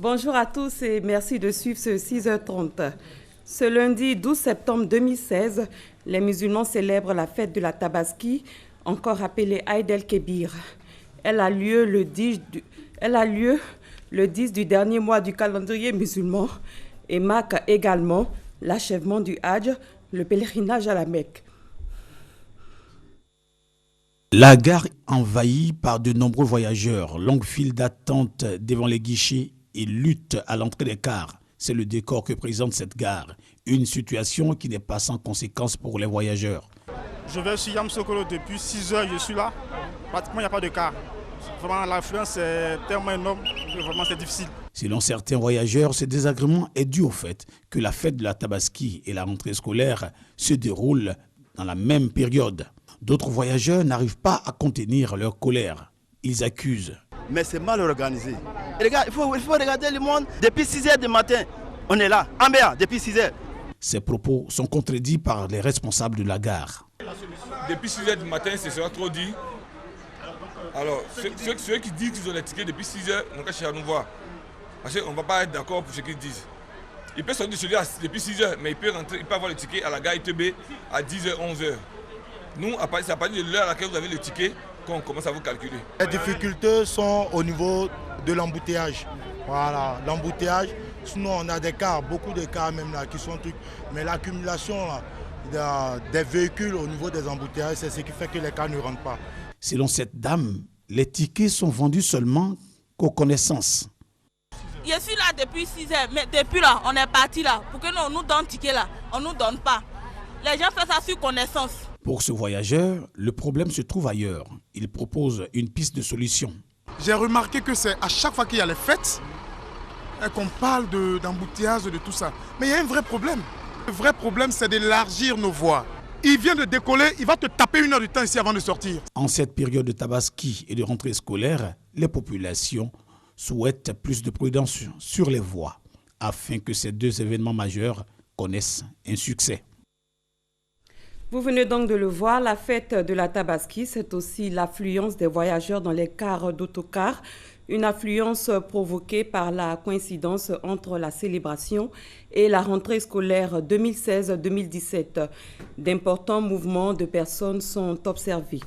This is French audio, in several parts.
Bonjour à tous et merci de suivre ce 6h30. Ce lundi 12 septembre 2016, les musulmans célèbrent la fête de la Tabaski, encore appelée Aïd el-Kébir. Elle a lieu le 10 du dernier mois du calendrier musulman et marque également l'achèvement du Hajj, le pèlerinage à la Mecque. La gare envahie par de nombreux voyageurs, longue file d'attente devant les guichets et lutte à l'entrée des cars. C'est le décor que présente cette gare. Une situation qui n'est pas sans conséquences pour les voyageurs. Je vais sur Yamoussoukro depuis 6 heures, je suis là. Pratiquement, il n'y a pas de car. Vraiment, l'affluence est tellement énorme que vraiment c'est difficile. Selon certains voyageurs, ce désagrément est dû au fait que la fête de la Tabaski et la rentrée scolaire se déroulent dans la même période. D'autres voyageurs n'arrivent pas à contenir leur colère. Ils accusent. Mais c'est mal organisé. Les gars, il faut regarder le monde. Depuis 6 h du matin, on est là, en Béa, depuis 6 h. Ces propos sont contredits par les responsables de la gare. Depuis 6 h du matin, ce sera trop dit. Alors, ceux qui disent qu'ils ont les tickets depuis 6 h, on va chercher à nous voir. Parce qu'on ne va pas être d'accord pour ce qu'ils disent. Il peut sortir celui depuis 6 h, mais il peut avoir le ticket à la gare ITB à 10 h, 11 h. Nous, c'est à partir de l'heure à laquelle vous avez le ticket qu'on commence à vous calculer. Les difficultés sont au niveau de l'embouteillage. Voilà, l'embouteillage. Sinon, on a des cars, beaucoup de cars même là qui sont trucs. Mais l'accumulation des véhicules au niveau des embouteillages, c'est ce qui fait que les cars ne rentrent pas. Selon cette dame, les tickets sont vendus seulement qu'aux connaissances. Je suis là depuis 6 h, mais depuis là, on est parti là. Pour que nous, on nous donne ticket là, on ne nous donne pas. Les gens font ça sur connaissance. Pour ce voyageur, le problème se trouve ailleurs. Il propose une piste de solution. J'ai remarqué que c'est à chaque fois qu'il y a les fêtes qu'on parle d'embouteillage, de tout ça. Mais il y a un vrai problème. Le vrai problème, c'est d'élargir nos voies. Il vient de décoller, il va te taper 1 heure de temps ici avant de sortir. En cette période de Tabaski et de rentrée scolaire, les populations souhaitent plus de prudence sur les voies afin que ces deux événements majeurs connaissent un succès. Vous venez donc de le voir, la fête de la Tabaski, c'est aussi l'affluence des voyageurs dans les cars d'autocar, une affluence provoquée par la coïncidence entre la célébration et la rentrée scolaire 2016-2017. D'importants mouvements de personnes sont observés.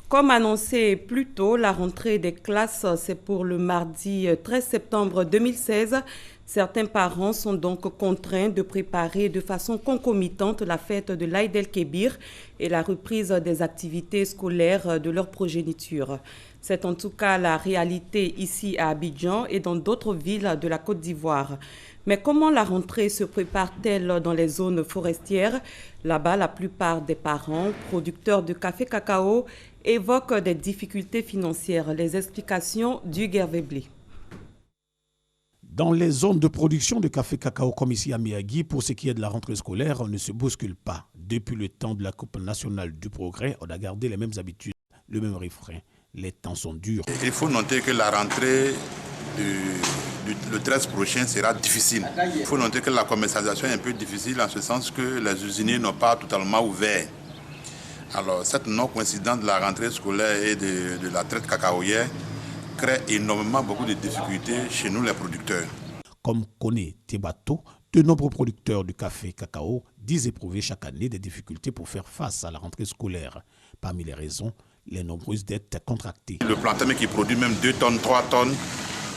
Comme annoncé plus tôt, la rentrée des classes, c'est pour le mardi 13 septembre 2016. Certains parents sont donc contraints de préparer de façon concomitante la fête de l'Aïd el-Kébir et la reprise des activités scolaires de leur progéniture. C'est en tout cas la réalité ici à Abidjan et dans d'autres villes de la Côte d'Ivoire. Mais comment la rentrée se prépare-t-elle dans les zones forestières? Là-bas, la plupart des parents, producteurs de café-cacao, évoquent des difficultés financières. Les explications d'Hugues Hervé-Blé. Dans les zones de production de café-cacao comme ici à Miyagi, pour ce qui est de la rentrée scolaire, on ne se bouscule pas. Depuis le temps de la Coupe nationale du progrès, on a gardé les mêmes habitudes, le même refrain. Les temps sont durs. Il faut noter que la rentrée le 13 prochain sera difficile. Il faut noter que la commercialisation est un peu difficile en ce sens que les usiniers n'ont pas totalement ouvert. Alors cette non-coïncidence de la rentrée scolaire et de la traite cacaoyère crée énormément beaucoup de difficultés chez nous les producteurs. Comme connaît Tebato, de nombreux producteurs de café-cacao disent éprouver chaque année des difficultés pour faire face à la rentrée scolaire. Parmi les raisons, les nombreuses dettes contractées. Le plantain qui produit même 2 tonnes, 3 tonnes,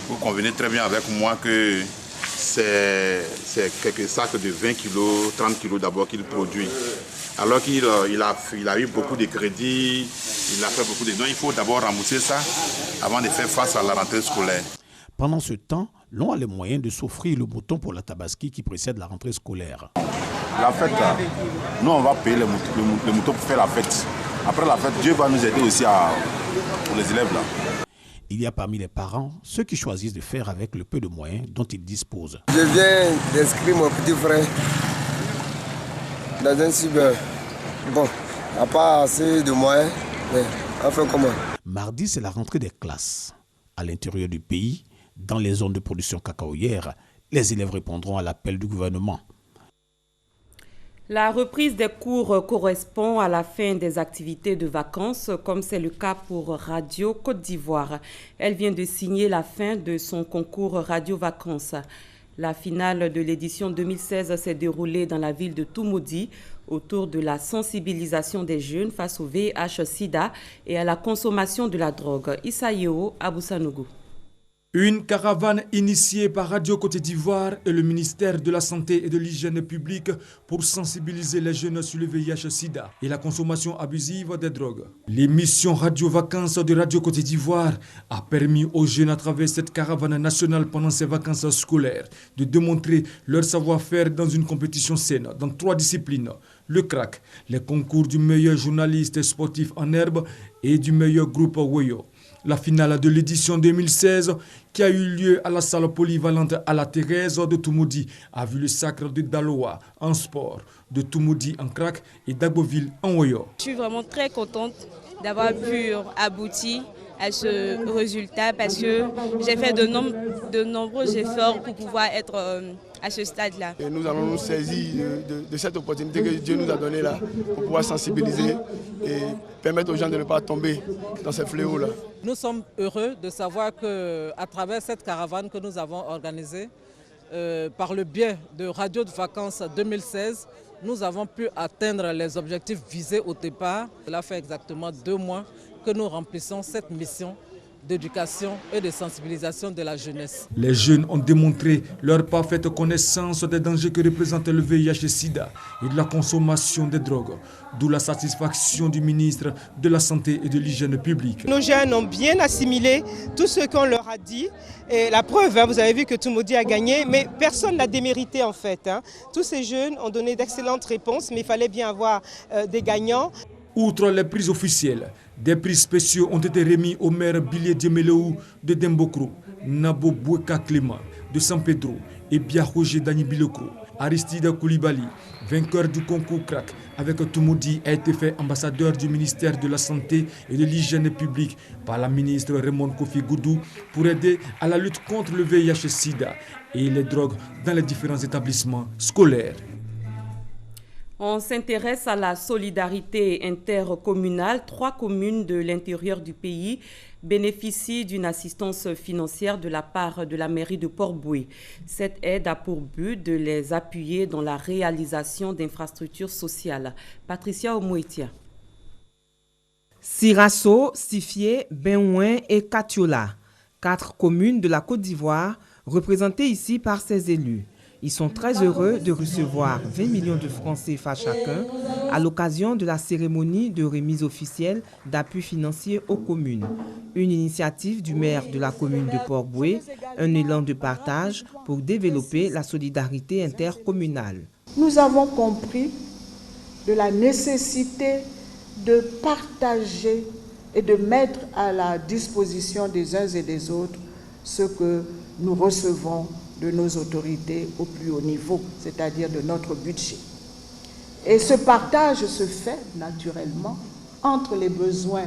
vous convenez très bien avec moi que c'est quelques sacs de 20 kg, 30 kg d'abord qu'il produit. Alors qu'il a eu beaucoup de crédits, il a fait beaucoup de dons, il faut d'abord rembourser ça avant de faire face à la rentrée scolaire. Pendant ce temps, l'on a les moyens de s'offrir le mouton pour la Tabaski qui précède la rentrée scolaire. La fête, là, nous on va payer le mouton pour faire la fête. Après la fête, Dieu va nous aider aussi pour les élèves là. Il y a parmi les parents ceux qui choisissent de faire avec le peu de moyens dont ils disposent. Je viens d'inscrire mon petit frère dans un cyber. Bon, il n'y a pas assez de moyens, mais on fait comment? Mardi, c'est la rentrée des classes. À l'intérieur du pays, dans les zones de production cacaoyère, les élèves répondront à l'appel du gouvernement. La reprise des cours correspond à la fin des activités de vacances, comme c'est le cas pour Radio Côte d'Ivoire. Elle vient de signer la fin de son concours Radio Vacances. La finale de l'édition 2016 s'est déroulée dans la ville de Toumoudi autour de la sensibilisation des jeunes face au VIH-Sida et à la consommation de la drogue. Issa Yeo, Aboussanougou. Une caravane initiée par Radio Côte d'Ivoire et le ministère de la Santé et de l'Hygiène publique pour sensibiliser les jeunes sur le VIH-Sida et la consommation abusive des drogues. L'émission Radio Vacances de Radio Côte d'Ivoire a permis aux jeunes à travers cette caravane nationale pendant ces vacances scolaires de démontrer leur savoir-faire dans une compétition saine dans 3 disciplines. Le crack, les concours du meilleur journaliste sportif en herbe et du meilleur groupe Woyo. La finale de l'édition 2016 qui a eu lieu à la salle polyvalente à la Thérèse de Toumoudi a vu le sacre de Daloa en sport, de Toumoudi en crack et d'Agboville en Woyo. Je suis vraiment très contente d'avoir pu aboutir à ce résultat parce que j'ai fait de nombreux efforts pour pouvoir être à ce stade-là. Et nous allons nous saisir de cette opportunité que Dieu nous a donnée là pour pouvoir sensibiliser et permettre aux gens de ne pas tomber dans ces fléaux-là. Nous sommes heureux de savoir qu'à travers cette caravane que nous avons organisée, par le biais de Radio de Vacances 2016, nous avons pu atteindre les objectifs visés au départ. Cela fait exactement 2 mois que nous remplissons cette mission d'éducation et de sensibilisation de la jeunesse. Les jeunes ont démontré leur parfaite connaissance des dangers que représente le VIH-Sida et de la consommation des drogues, d'où la satisfaction du ministre de la Santé et de l'Hygiène publique. Nos jeunes ont bien assimilé tout ce qu'on leur a dit. Et la preuve, vous avez vu que Toumoudi a gagné, mais personne n'a démérité en fait. Tous ces jeunes ont donné d'excellentes réponses, mais il fallait bien avoir des gagnants. Outre les prix officiels, des prix spéciaux ont été remis au maire Billy Diemelou de Dembokro, Nabo Boueka Clément de San Pedro et Biahoje Dani Bilokro. Aristide Koulibaly, vainqueur du concours crack avec Toumoudi, a été fait ambassadeur du ministère de la Santé et de l'Hygiène publique par la ministre Raymond Kofi Goudou pour aider à la lutte contre le VIH-Sida et les drogues dans les différents établissements scolaires. On s'intéresse à la solidarité intercommunale. 3 communes de l'intérieur du pays bénéficient d'une assistance financière de la part de la mairie de Port-Boué. Cette aide a pour but de les appuyer dans la réalisation d'infrastructures sociales. Patricia Omoitia. Sirasso, Sifié, Benouin et Katiola, 4 communes de la Côte d'Ivoire représentées ici par ses élus. Ils sont très heureux de recevoir 20 millions de francs CFA chacun à l'occasion de la cérémonie de remise officielle d'appui financier aux communes. Une initiative du maire de la commune de Port-Boué, un élan de partage pour développer la solidarité intercommunale. Nous avons compris de la nécessité de partager et de mettre à la disposition des uns et des autres ce que nous recevons de nos autorités au plus haut niveau, c'est-à-dire de notre budget. Et ce partage se fait naturellement entre les besoins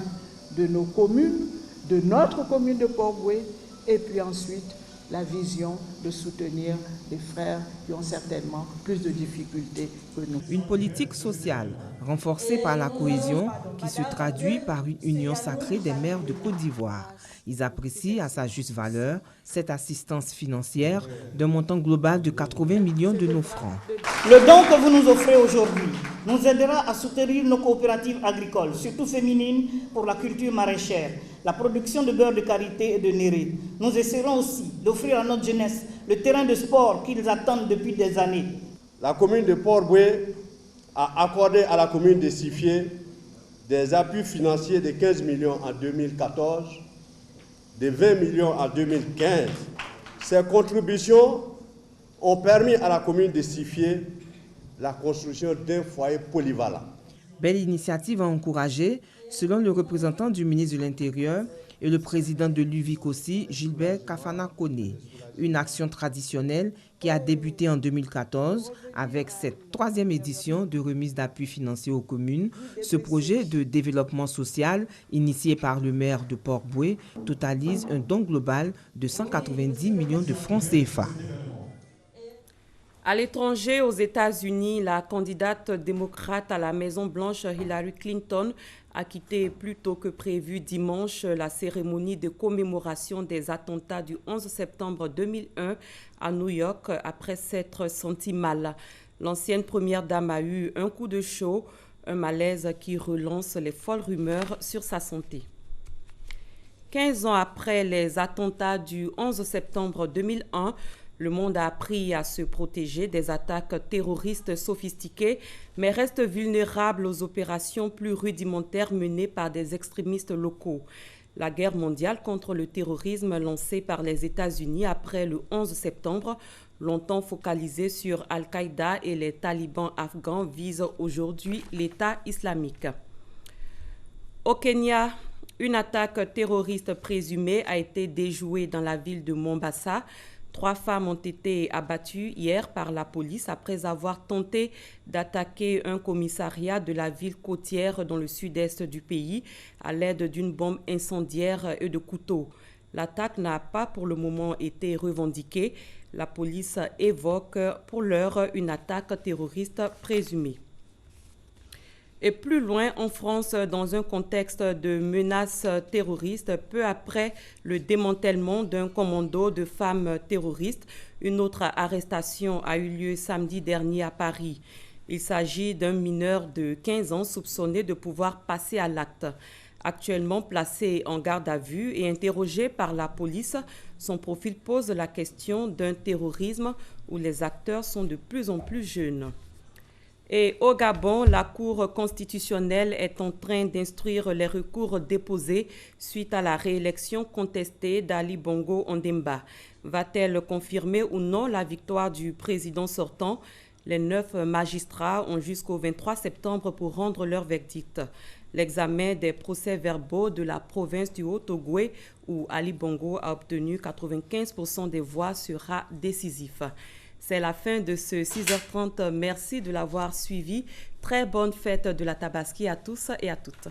de nos communes, de notre commune de Port-Boué, et puis ensuite la vision de soutenir les frères qui ont certainement plus de difficultés que nous. Une politique sociale renforcée par la cohésion qui se traduit par une union sacrée des maires de Côte d'Ivoire. Ils apprécient à sa juste valeur cette assistance financière d'un montant global de 80 millions de nos francs. Le don que vous nous offrez aujourd'hui nous aidera à soutenir nos coopératives agricoles, surtout féminines, pour la culture maraîchère, la production de beurre de karité et de néré. Nous essaierons aussi d'offrir à notre jeunesse le terrain de sport qu'ils attendent depuis des années. La commune de Port-Boué a accordé à la commune de Sifié des appuis financiers de 15 millions en 2014, de 20 millions en 2015. Ces contributions ont permis à la commune de Sifié la construction d'un foyer polyvalent. Belle initiative à encourager, selon le représentant du ministre de l'Intérieur et le président de l'UVIC aussi, Gilbert Kafana Kone. Une action traditionnelle qui a débuté en 2014 avec cette 3e édition de remise d'appui financier aux communes. Ce projet de développement social initié par le maire de Port-Boué totalise un don global de 190 millions de francs CFA. À l'étranger, aux États-Unis, la candidate démocrate à la Maison-Blanche Hillary Clinton a quitté plus tôt que prévu dimanche la cérémonie de commémoration des attentats du 11 septembre 2001 à New York après s'être sentie mal. L'ancienne première dame a eu un coup de chaud, un malaise qui relance les folles rumeurs sur sa santé. 15 ans après les attentats du 11 septembre 2001, le monde a appris à se protéger des attaques terroristes sophistiquées, mais reste vulnérable aux opérations plus rudimentaires menées par des extrémistes locaux. La guerre mondiale contre le terrorisme lancée par les États-Unis après le 11 septembre, longtemps focalisée sur Al-Qaïda et les talibans afghans, vise aujourd'hui l'État islamique. Au Kenya, une attaque terroriste présumée a été déjouée dans la ville de Mombasa. 3 femmes ont été abattues hier par la police après avoir tenté d'attaquer un commissariat de la ville côtière dans le sud-est du pays à l'aide d'une bombe incendiaire et de couteaux. L'attaque n'a pas pour le moment été revendiquée. La police évoque pour l'heure une attaque terroriste présumée. Et plus loin, en France, dans un contexte de menaces terroristes, peu après le démantèlement d'un commando de femmes terroristes, une autre arrestation a eu lieu samedi dernier à Paris. Il s'agit d'un mineur de 15 ans soupçonné de pouvoir passer à l'acte. Actuellement placé en garde à vue et interrogé par la police, son profil pose la question d'un terrorisme où les acteurs sont de plus en plus jeunes. Et au Gabon, la Cour constitutionnelle est en train d'instruire les recours déposés suite à la réélection contestée d'Ali Bongo Ondimba. Va-t-elle confirmer ou non la victoire du président sortant? Les 9 magistrats ont jusqu'au 23 septembre pour rendre leur verdict. L'examen des procès-verbaux de la province du Haut-Ogooué, où Ali Bongo a obtenu 95% des voix, sera décisif. C'est la fin de ce 6h30. Merci de l'avoir suivi. Très bonne fête de la Tabaski à tous et à toutes.